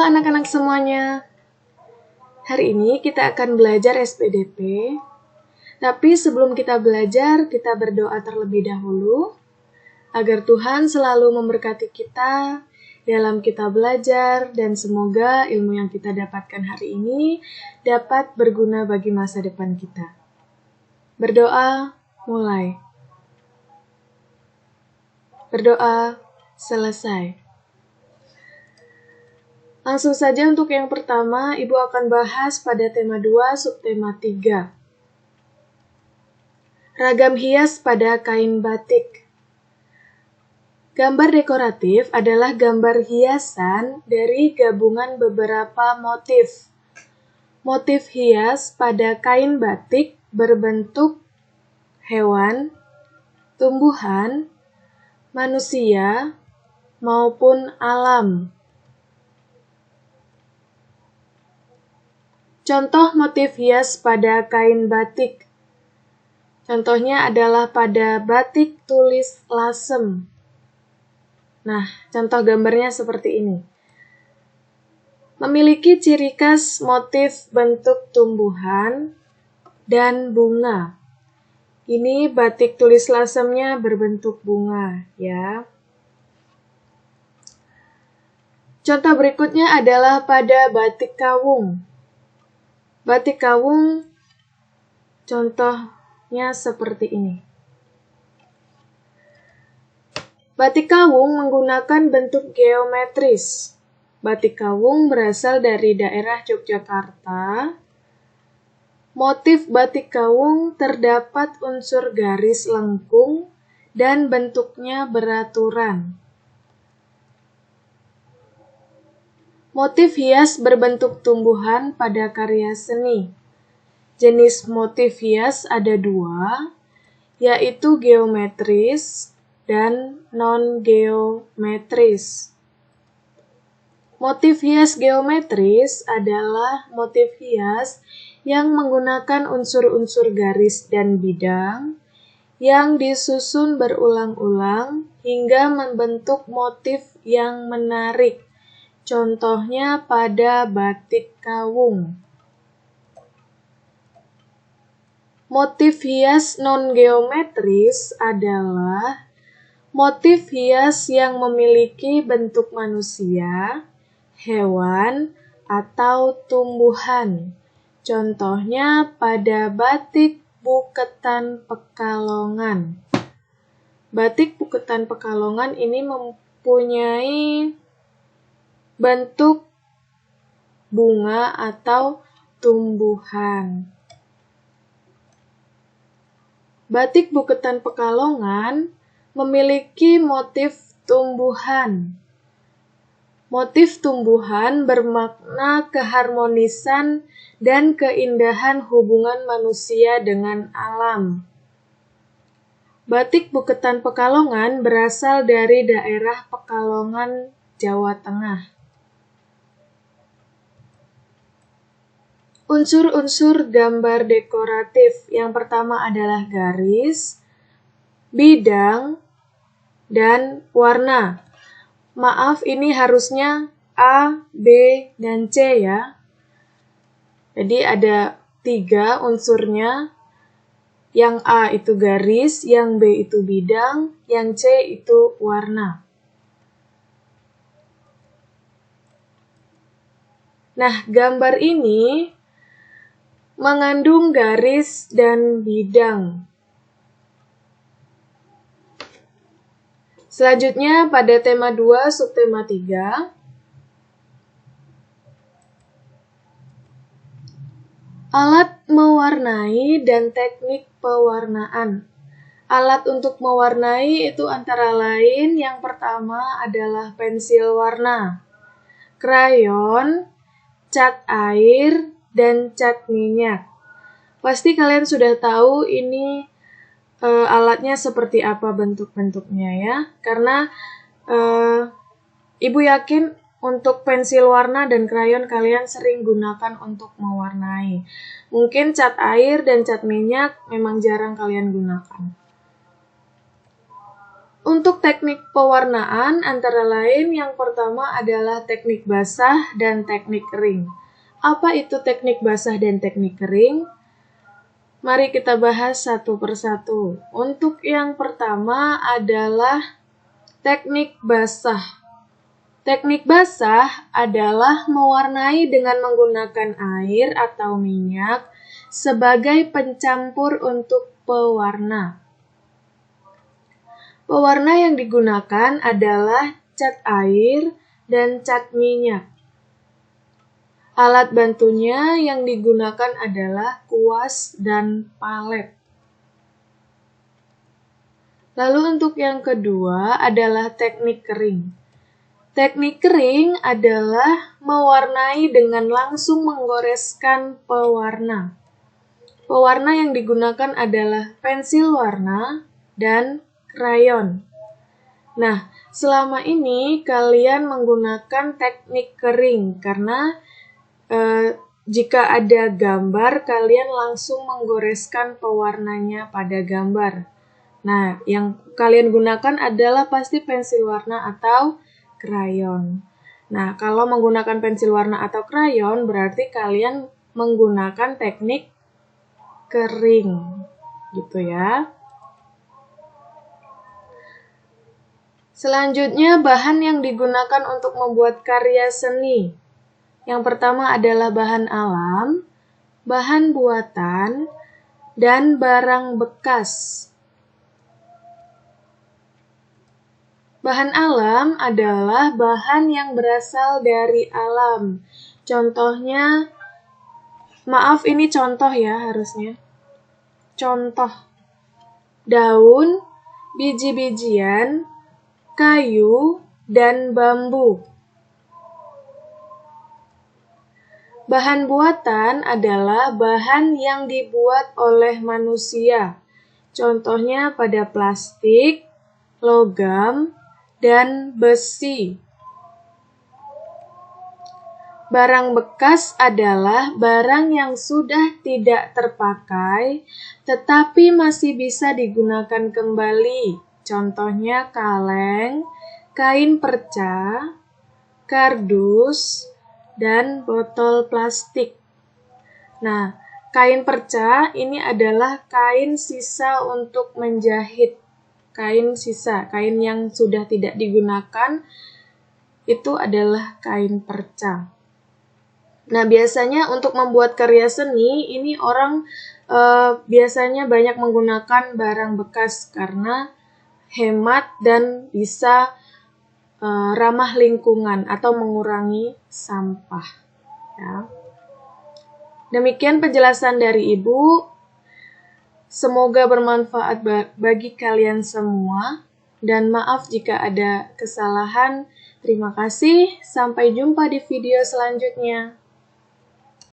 anak-anak semuanya. Hari ini kita akan belajar SPDP. Tapi sebelum kita belajar, kita berdoa terlebih dahulu agar Tuhan selalu memberkati kita dalam kita belajar dan semoga ilmu yang kita dapatkan hari ini dapat berguna bagi masa depan kita. Berdoa, mulai. Berdoa, selesai. Langsung saja untuk yang pertama, Ibu akan bahas pada tema 2, subtema 3. Ragam hias pada kain batik. Gambar dekoratif adalah gambar hiasan dari gabungan beberapa motif. Motif hias pada kain batik berbentuk hewan, tumbuhan, manusia, maupun alam. Contoh motif hias pada kain batik. Contohnya adalah pada batik tulis lasem. Nah, contoh gambarnya seperti ini. Memiliki ciri khas motif bentuk tumbuhan dan bunga. Ini batik tulis lasemnya berbentuk bunga, ya. Contoh berikutnya adalah pada batik kawung. Batik kawung contohnya seperti ini. Batik kawung menggunakan bentuk geometris. Batik kawung berasal dari daerah Yogyakarta. Motif batik kawung terdapat unsur garis lengkung dan bentuknya beraturan. Motif hias berbentuk tumbuhan pada karya seni. Jenis motif hias ada 2, yaitu geometris dan non-geometris. Motif hias geometris adalah motif hias yang menggunakan unsur-unsur garis dan bidang yang disusun berulang-ulang hingga membentuk motif yang menarik. Contohnya pada batik kawung. Motif hias non-geometris adalah motif hias yang memiliki bentuk manusia, hewan, atau tumbuhan. Contohnya pada batik Buketan Pekalongan. Batik Buketan Pekalongan ini mempunyai bentuk bunga atau tumbuhan. Batik Buketan Pekalongan memiliki motif tumbuhan. Motif tumbuhan bermakna keharmonisan dan keindahan hubungan manusia dengan alam. Batik Buketan Pekalongan berasal dari daerah Pekalongan, Jawa Tengah. Unsur-unsur gambar dekoratif yang pertama adalah garis, bidang, dan warna. Maaf, ini harusnya A, B, dan C ya. Jadi ada 3 unsurnya. Yang A itu garis, yang B itu bidang, yang C itu warna. Nah, gambar ini mengandung garis dan bidang. Selanjutnya pada tema 2, subtema 3. Alat mewarnai dan teknik pewarnaan. Alat untuk mewarnai itu antara lain yang pertama adalah pensil warna, krayon, cat air, dan cat minyak. Pasti kalian sudah tahu ini alatnya seperti apa bentuk-bentuknya ya. Karena Ibu yakin untuk pensil warna dan krayon kalian sering gunakan untuk mewarnai. Mungkin cat air dan cat minyak memang jarang kalian gunakan. Untuk teknik pewarnaan antara lain yang pertama adalah teknik basah dan teknik kering. Apa itu teknik basah dan teknik kering? Mari kita bahas satu persatu. Untuk yang pertama adalah teknik basah. Teknik basah adalah mewarnai dengan menggunakan air atau minyak sebagai pencampur untuk pewarna. Pewarna yang digunakan adalah cat air dan cat minyak. Alat bantunya yang digunakan adalah kuas dan palet. Lalu untuk yang kedua adalah teknik kering. Teknik kering adalah mewarnai dengan langsung menggoreskan pewarna. Pewarna yang digunakan adalah pensil warna dan krayon. Nah, selama ini kalian menggunakan teknik kering karena jika ada gambar, kalian langsung menggoreskan pewarnanya pada gambar. Nah, yang kalian gunakan adalah pasti pensil warna atau krayon. Nah, kalau menggunakan pensil warna atau krayon, berarti kalian menggunakan teknik kering, gitu ya. Selanjutnya, bahan yang digunakan untuk membuat karya seni. Yang pertama adalah bahan alam, bahan buatan, dan barang bekas. Bahan alam adalah bahan yang berasal dari alam. Contohnya, maaf ini contoh ya harusnya. Contoh, daun, biji-bijian, kayu, dan bambu. Bahan buatan adalah bahan yang dibuat oleh manusia. Contohnya pada plastik, logam, dan besi. Barang bekas adalah barang yang sudah tidak terpakai, tetapi masih bisa digunakan kembali. Contohnya kaleng, kain perca, kardus, dan botol plastik. Nah, kain perca ini adalah kain sisa untuk menjahit. Kain sisa, kain yang sudah tidak digunakan, itu adalah kain perca. Nah, biasanya untuk membuat karya seni, ini orang biasanya banyak menggunakan barang bekas karena hemat dan bisa ramah lingkungan atau mengurangi sampah. Ya. Demikian penjelasan dari Ibu. Semoga bermanfaat bagi kalian semua. Dan maaf jika ada kesalahan. Terima kasih. Sampai jumpa di video selanjutnya.